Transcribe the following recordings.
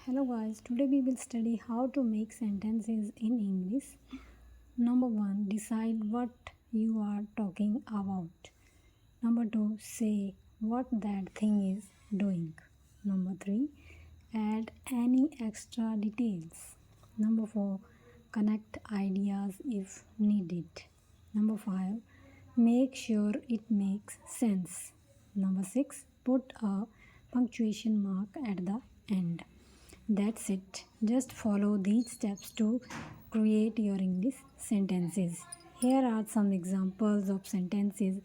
Hello guys, today we will study how to make sentences in English. Number 1, decide what you are talking about. Number 2, say what that thing is doing. Number 3, add any extra details. Number 4, connect ideas if needed. Number 5, make sure it makes sense. Number 6, put a punctuation mark at the end. That's it. Just follow these steps to create your English sentences. Here are some examples of sentences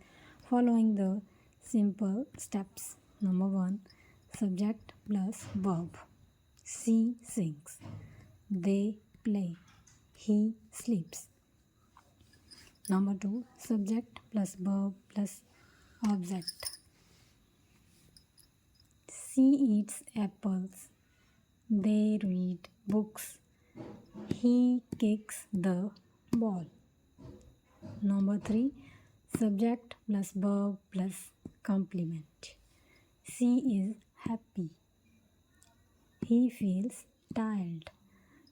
following the simple steps. Number 1, subject plus verb. She sings. They play. He sleeps. Number 2, subject plus verb plus object. She eats apples. They read books. He kicks the ball. Number 3, subject plus verb plus complement. She is happy. He feels tired.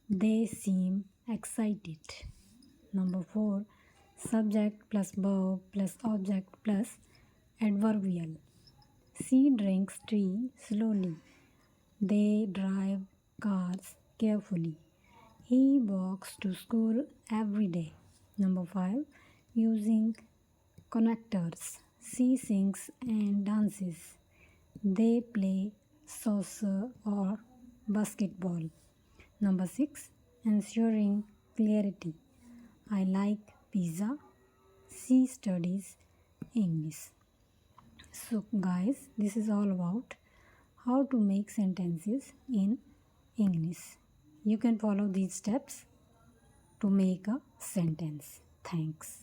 They seem excited. Number 4, subject plus verb plus object plus adverbial. She drinks tea slowly. They drive cars carefully. He walks to school every day. Number 5, using connectors. She sings and dances. They play soccer or basketball. Number 6, ensuring clarity. I like pizza. She studies English. So guys, this is all about how to make sentences in English. You can follow these steps to make a sentence. Thanks.